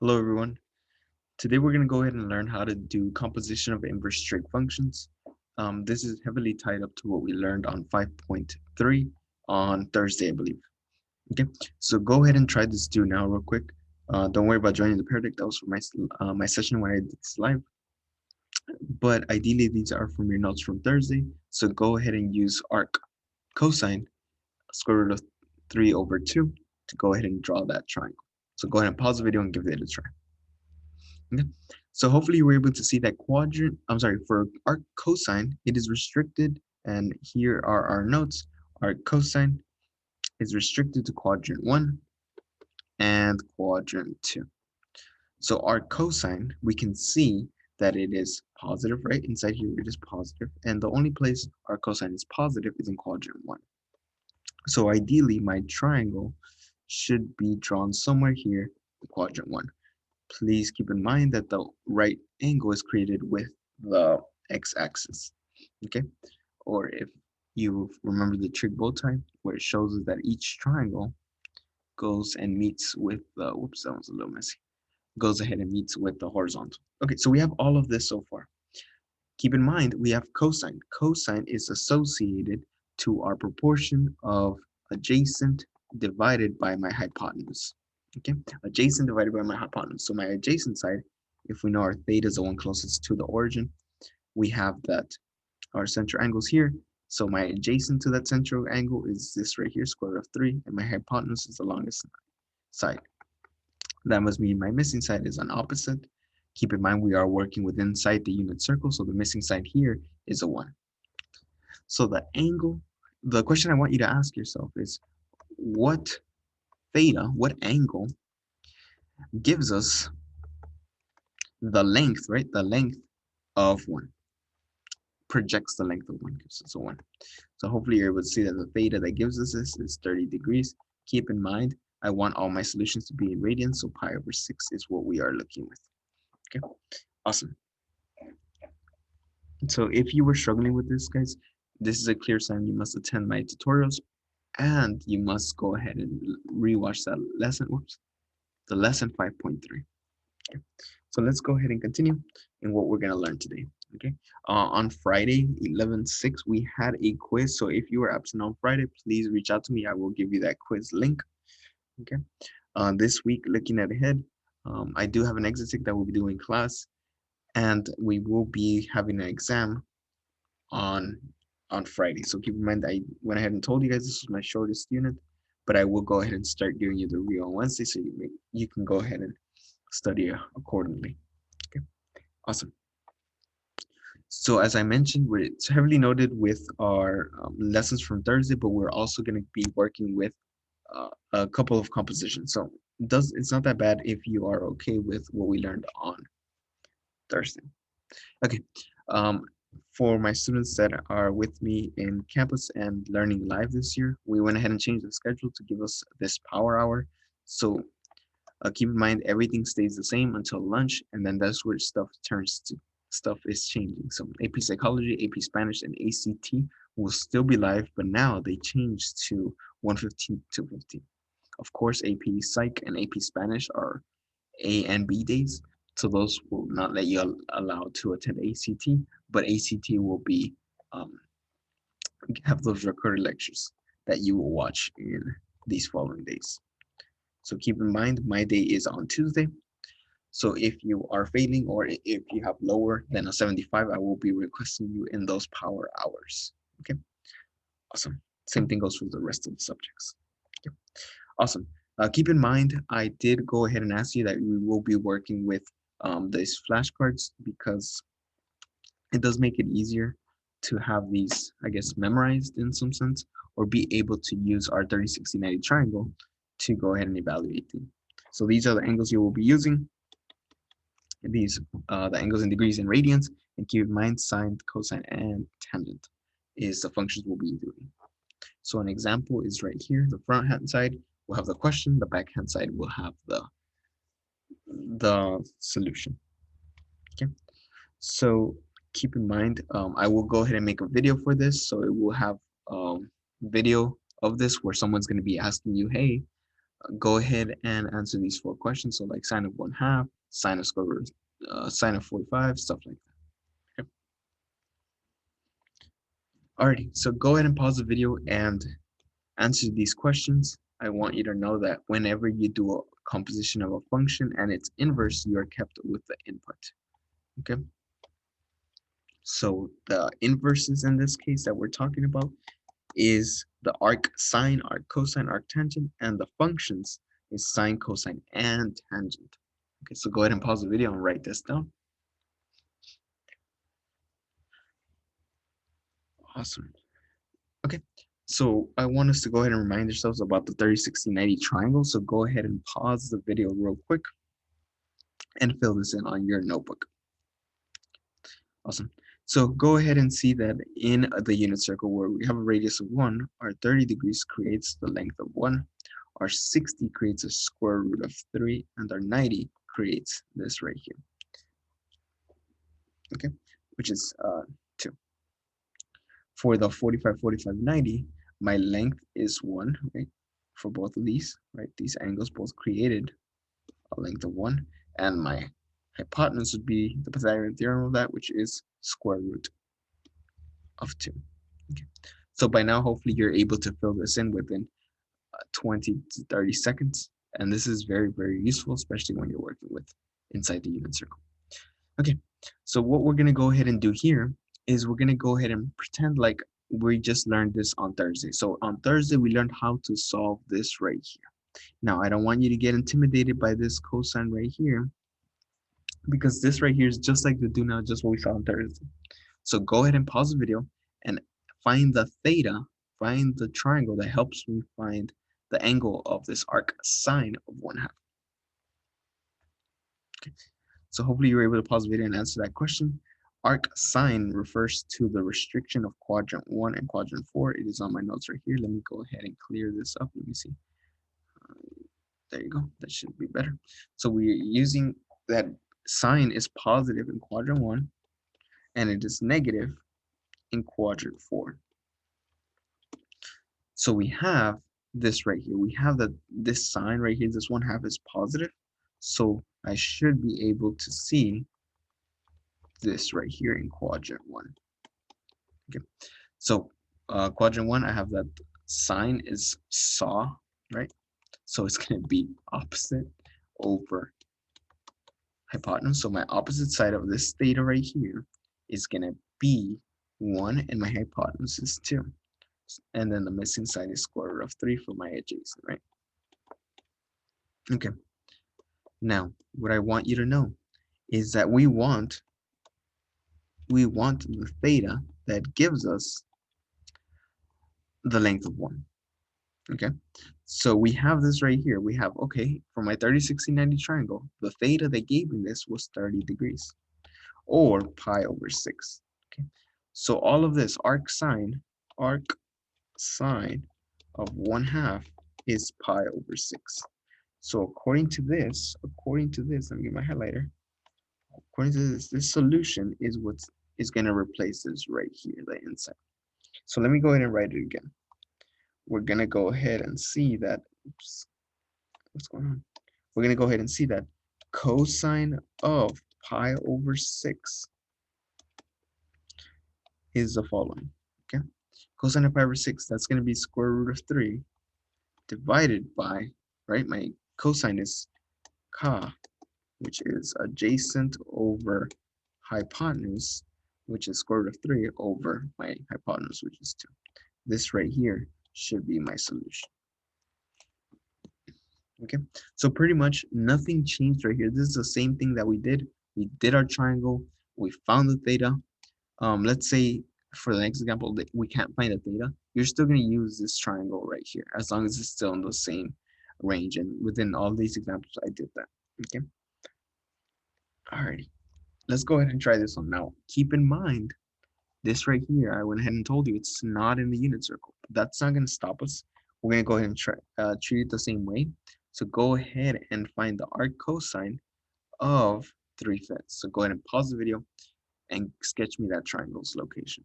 Hello everyone. Today we're going to go ahead and learn how to do composition of inverse trig functions. This is heavily tied up to what we learned on 5.3 on Thursday, I believe. Okay, so go ahead and try this do now real quick. Don't worry about joining the Pear Deck. That was for my session when I did this live. But ideally, these are from your notes from Thursday. So go ahead and use arc cosine square root of 3 over 2 to go ahead and draw that triangle. So go ahead and pause the video and give it a try. Okay. So hopefully you were able to see that quadrant. I'm sorry, for arc cosine, it is restricted, and here are our notes. Arc cosine is restricted to quadrant 1 and quadrant 2. So arc cosine, we can see that it is positive, right? Inside here it is positive, and the only place arc cosine is positive is in quadrant 1. So ideally, my triangle should be drawn somewhere here in quadrant 1. Please keep in mind that the right angle is created with the x-axis, okay? Or if you remember the trig bow tie, where it shows us that each triangle goes and meets with the, whoops, that was a little messy, goes ahead and meets with the horizontal. Okay, so we have all of this so far. Keep in mind, we have cosine. Cosine is associated to our proportion of adjacent divided by my hypotenuse. Okay, adjacent divided by my hypotenuse. So my adjacent side, if we know our theta is the one closest to the origin, we have that our center angles here. So my adjacent to that central angle is this right here, square root of 3, and my hypotenuse is the longest side. That must mean my missing side is an opposite. Keep in mind we are working with inside the unit circle, so the missing side here is a 1. So the angle, the question I want you to ask yourself is, what theta, what angle gives us the length, right? The length of 1. Projects the length of 1, gives us a 1. So hopefully you're able to see that the theta that gives us this is 30 degrees. Keep in mind, I want all my solutions to be in radians, so pi over 6 is what we are looking with. Okay, awesome. So if you were struggling with this, guys, this is a clear sign you must attend my tutorials, and you must go ahead and rewatch that lesson. Whoops, the lesson 5.3. Okay. So let's go ahead and continue in what we're gonna learn today. Okay. On Friday, 11/6, we had a quiz. So if you were absent on Friday, please reach out to me. I will give you that quiz link. Okay. This week, looking ahead, I do have an exit tick that we'll be doing class, and we will be having an exam on Friday. So keep in mind, I went ahead and told you guys this was my shortest unit, but I will go ahead and start giving you the review on Wednesday, so you can go ahead and study accordingly. Okay, awesome. So as I mentioned, it's heavily noted with our lessons from Thursday, but we're also going to be working with a couple of compositions. So it's not that bad if you are okay with what we learned on Thursday. Okay. For my students that are with me in campus and learning live this year, we went ahead and changed the schedule to give us this power hour. So keep in mind, everything stays the same until lunch, and then that's where stuff is changing. So AP Psychology, AP Spanish, and ACT will still be live, but now they changed to 1:15 to 15. Of course, AP Psych and AP Spanish are A and B days, so those will not let you allow to attend ACT, but ACT will be have those recorded lectures that you will watch in these following days. So keep in mind, my day is on Tuesday. So if you are failing or if you have lower than a 75, I will be requesting you in those power hours. Okay, awesome. Same thing goes for the rest of the subjects. Okay, awesome. Keep in mind, I did go ahead and ask you that we will be working with these flashcards because it does make it easier to have these, I guess, memorized in some sense, or be able to use our 30, 60, 90 triangle to go ahead and evaluate them. So these are the angles you will be using. These the angles in degrees and radians, and keep in mind sine, cosine, and tangent is the functions we'll be doing. So an example is right here. The front hand side will have the question, the back hand side will have the solution. Okay, so keep in mind, I will go ahead and make a video for this, so it will have video of this where someone's going to be asking you, hey, go ahead and answer these 4 questions. So like sine of 1/2, sine of square root, sine of 45, stuff like that. Okay. Alrighty, so go ahead and pause the video and answer these questions. I want you to know that whenever you do a composition of a function and its inverse, you are kept with the input. Okay. So the inverses in this case that we're talking about is the arc sine, arc cosine, arc tangent, and the functions is sine, cosine, and tangent. Okay, so go ahead and pause the video and write this down. Awesome. Okay, so I want us to go ahead and remind ourselves about the 30, 60, 90 triangle. So go ahead and pause the video real quick and fill this in on your notebook. Awesome. So go ahead and see that in the unit circle where we have a radius of 1, our 30 degrees creates the length of 1, our 60 creates a square root of 3, and our 90 creates this right here. Okay, which is 2. For the 45, 45, 90, my length is 1, right? For both of these, right? These angles both created a length of 1, and my hypotenuse would be the Pythagorean theorem of that, which is square root of 2. Okay. So by now, hopefully you're able to fill this in within 20 to 30 seconds. And this is very, very useful, especially when you're working with inside the unit circle. Okay, so what we're gonna go ahead and do here is we're gonna go ahead and pretend like we just learned this on Thursday. So on Thursday, we learned how to solve this right here. Now, I don't want you to get intimidated by this cosine right here, because this right here is just like the do now, just what we saw on Thursday. So go ahead and pause the video and find the theta, find the triangle that helps me find the angle of this arc sine of 1/2. Okay. So hopefully you were able to pause the video and answer that question. Arc sine refers to the restriction of quadrant 1 and quadrant 4. It is on my notes right here. Let me go ahead and clear this up. Let me see. There you go. That should be better. So we're using that sine is positive in quadrant 1 and it is negative in quadrant 4. So we have this right here. We have that this sine right here, this 1/2 is positive. So I should be able to see this right here in quadrant 1. Okay, so quadrant 1, I have that sine is saw, right? So it's going to be opposite over hypotenuse. So my opposite side of this theta right here is going to be 1 and my hypotenuse is 2. And then the missing side is square root of 3 for my adjacent, right? Okay. Now, what I want you to know is that we want the theta that gives us the length of 1. Okay, so we have this right here. We have, okay, for my 30, 60, 90 triangle, the theta that gave me this was 30 degrees, or pi over 6. Okay, so all of this arc sine of 1/2 is pi over 6. So according to this, let me get my highlighter. According to this solution is what is going to replace this right here, the inside. So let me go ahead and write it again. We're going to go ahead and see that, oops, what's going on? We're going to go ahead and see that cosine of pi over 6 is the following, okay? Cosine of pi over 6, that's going to be square root of 3 divided by, right, my cosine is ka, which is adjacent over hypotenuse, which is square root of 3 over my hypotenuse, which is 2. This right here should be my solution. Okay, so pretty much nothing changed right here. This is the same thing that we did. We did our triangle, we found the theta. Let's say for the next example that we can't find the theta, you're still going to use this triangle right here as long as it's still in the same range, and within all these examples I did that. Okay, alrighty, let's go ahead and try this one. Now keep in mind this right here, I went ahead and told you it's not in the unit circle. That's not going to stop us. We're going to go ahead and treat it the same way. So go ahead and find the arc cosine of 3/5. So go ahead and pause the video and sketch me that triangle's location.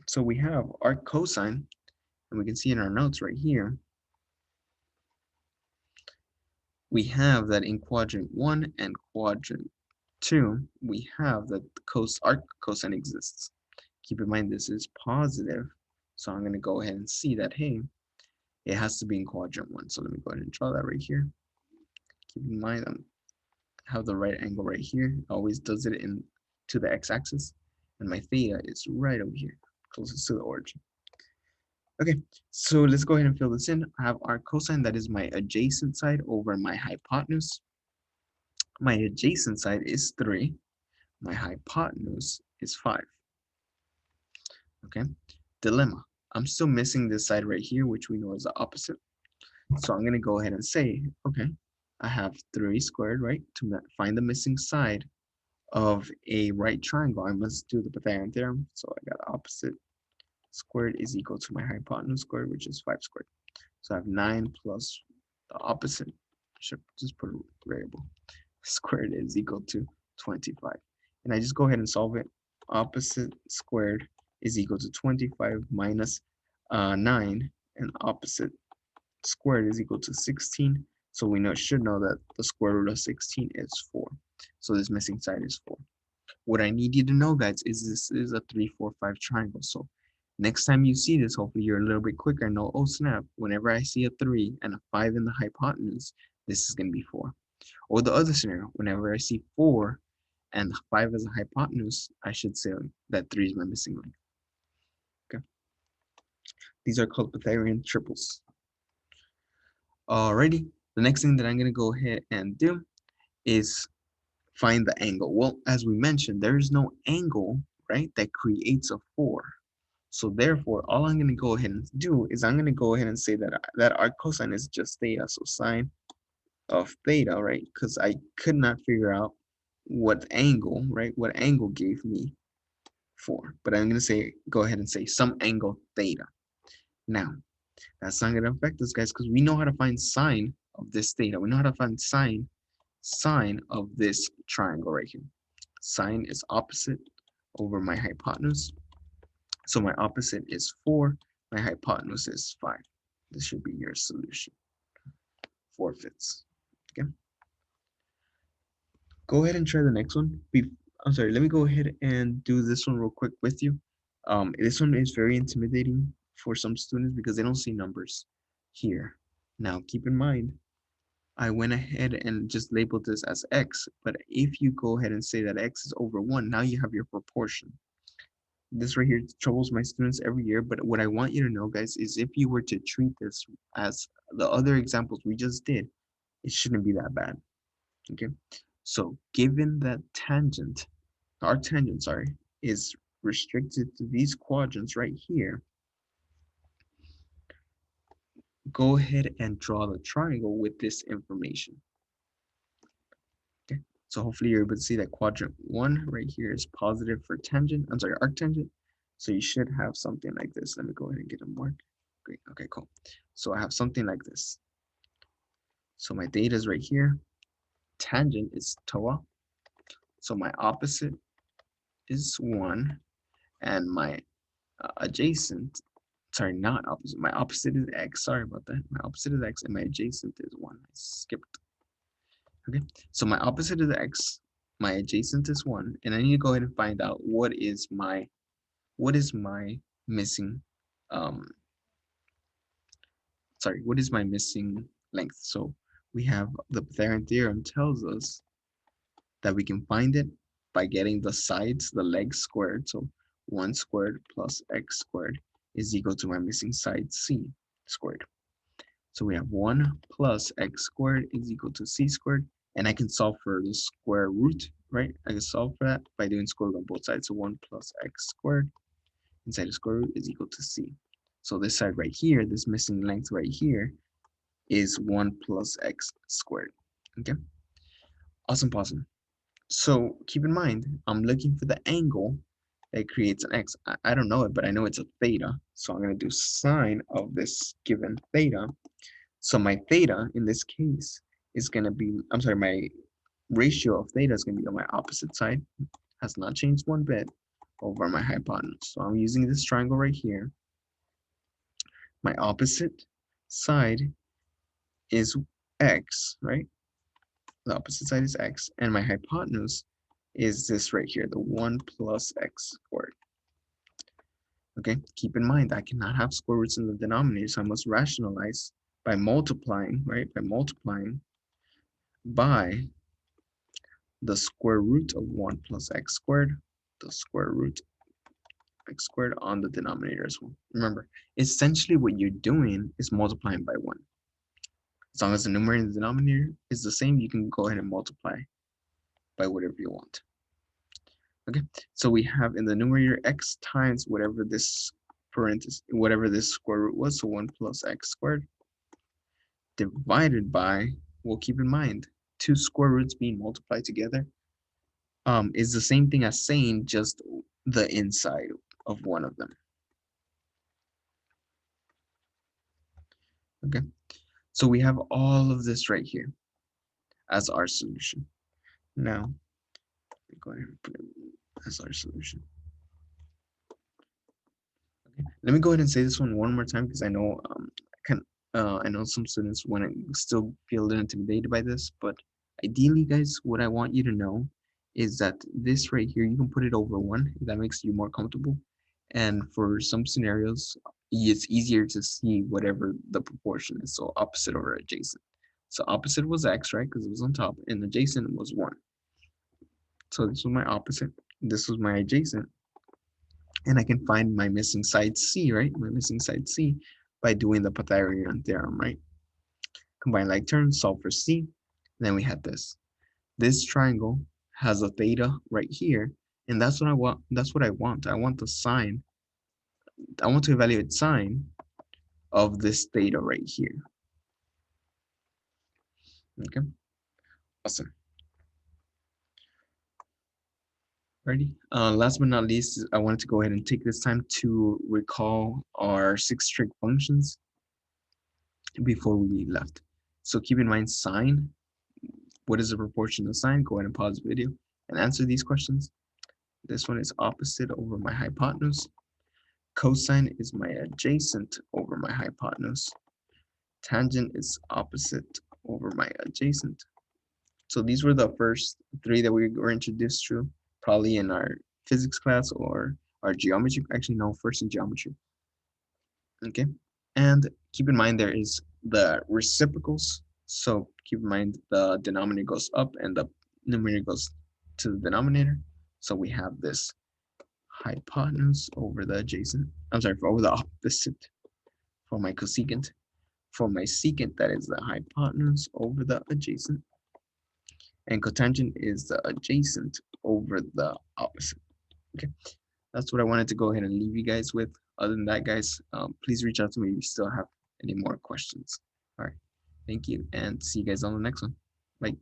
So we have arc cosine, and we can see in our notes right here, we have that in quadrant 1 and quadrant 2, we have that arc cosine exists. Keep in mind this is positive, so I'm going to go ahead and see that, hey, it has to be in quadrant 1. So let me go ahead and draw that right here. Keep in mind I have the right angle right here. It always does it in to the x-axis, and my theta is right over here, closest to the origin. Okay, so let's go ahead and fill this in. I have arc cosine, that is my adjacent side over my hypotenuse. My adjacent side is 3. My hypotenuse is 5. Okay, dilemma. I'm still missing this side right here, which we know is the opposite. So I'm going to go ahead and say, okay, I have 3 squared, right? To find the missing side of a right triangle, I must do the Pythagorean theorem. So I got opposite squared is equal to my hypotenuse squared, which is 5 squared. So I have 9 plus the opposite. I should just put a variable. Squared is equal to 25. And I just go ahead and solve it. Opposite squared is equal to 25 minus 9, and opposite squared is equal to 16. So we should know that the square root of 16 is 4. So this missing side is 4. What I need you to know, guys, is this is a 3, 4, 5 triangle. So next time you see this, hopefully you're a little bit quicker and know, oh snap, whenever I see a 3 and a 5 in the hypotenuse, this is going to be 4. Or the other scenario, whenever I see 4 and 5 as a hypotenuse, I should say that 3 is my missing length. Okay. These are called Pythagorean triples. Alrighty, the next thing that I'm going to go ahead and do is find the angle. Well, as we mentioned, there is no angle, right, that creates a 4. So therefore, all I'm going to go ahead and do is I'm going to go ahead and say that arc cosine is just theta. So sine of theta, right? Because I could not figure out what angle, right? What angle gave me 4. But I'm going to go ahead and say some angle theta. Now, that's not going to affect us, guys, because we know how to find sine of this theta. We know how to find sine of this triangle right here. Sine is opposite over my hypotenuse. So my opposite is 4. My hypotenuse is 5. This should be your solution. 4/5. Okay. Go ahead and try the next one. I'm sorry, let me go ahead and do this one real quick with you. This one is very intimidating for some students because they don't see numbers here. Now, keep in mind, I went ahead and just labeled this as x, but if you go ahead and say that x is over 1, now you have your proportion. This right here troubles my students every year, but what I want you to know, guys, is if you were to treat this as the other examples we just did, it shouldn't be that bad. Okay, so given that our tangent, sorry, is restricted to these quadrants right here, go ahead and draw the triangle with this information. Okay, so hopefully you're able to see that quadrant 1 right here is positive for tangent, I'm sorry, arctangent. So you should have something like this. Let me go ahead and get a mark. Great, okay, cool. So I have something like this. So my theta is right here. Tangent is TOA. So my opposite is 1, and my adjacent, sorry, not opposite, my opposite is x, sorry about that. My opposite is x, and my adjacent is 1. I skipped. Okay, so my opposite is x, my adjacent is 1, and I need to go ahead and find out what is my missing, what is my missing length. So we have the Pythagorean theorem tells us that we can find it by getting the sides, the legs squared. So 1 squared plus x squared is equal to my missing side c squared. So we have 1 plus x squared is equal to c squared, and I can solve for the square root, right? I can solve for that by doing square root on both sides. So 1 plus x squared inside the square root is equal to c. So this side right here, this missing length right here, is 1 plus x squared. Okay, awesome. So keep in mind, I'm looking for the angle that creates an x. I don't know it, but I know it's a theta. So I'm going to do sine of this given theta. So my theta in this case is going to be, I'm sorry, my ratio of theta is going to be on my opposite side. Has not changed one bit over my hypotenuse. So I'm using this triangle right here. My opposite side is x, right? the opposite side is x, and my hypotenuse is this right here, the 1 plus x squared. Okay, keep in mind I cannot have square roots in the denominator, so I must rationalize by multiplying, right? By multiplying by the square root of 1 plus x squared, the square root x squared on the denominator as well. Remember, essentially what you're doing is multiplying by 1. As long as the numerator and the denominator is the same, you can go ahead and multiply by whatever you want. Okay, so we have in the numerator x times whatever this parenthesis, whatever this square root was, so 1 plus x squared, divided by, well, keep in mind, two square roots being multiplied together is the same thing as saying just the inside of one of them. Okay, so we have all of this right here as our solution. Now, go ahead and put it as our solution. Okay. Let me go ahead and say this one more time because I know I know some students want to still feel a little intimidated by this, but ideally, guys, what I want you to know is that this right here, you can put it over 1 if that makes you more comfortable. And for some scenarios, it's easier to see whatever the proportion is. So opposite over adjacent. So opposite was x, right? Because it was on top, and adjacent was 1. So this was my opposite. This was my adjacent. And I can find my missing side C, right? My missing side C by doing the Pythagorean theorem, right? Combine like terms, solve for C. Then we had this. This triangle has a theta right here, and that's what I want. That's what I want. I want the sine. I want to evaluate sine of this theta right here. Okay, awesome. Ready? Last but not least, I wanted to go ahead and take this time to recall our 6 trig functions before we left. So keep in mind sine. What is the proportion of sine? Go ahead and pause the video and answer these questions. This one is opposite over my hypotenuse. Cosine is my adjacent over my hypotenuse. Tangent is opposite over my adjacent. So these were the first 3 that we were introduced to, probably in our physics class or our geometry. Actually, no, first in geometry. Okay, and keep in mind there is the reciprocals. So keep in mind the denominator goes up and the numerator goes to the denominator. So we have this hypotenuse over the adjacent. I'm sorry, over the opposite for my cosecant. For my secant, that is the hypotenuse over the adjacent. And cotangent is the adjacent over the opposite. Okay, that's what I wanted to go ahead and leave you guys with. Other than that, guys, please reach out to me if you still have any more questions. All right, thank you, and see you guys on the next one. Bye.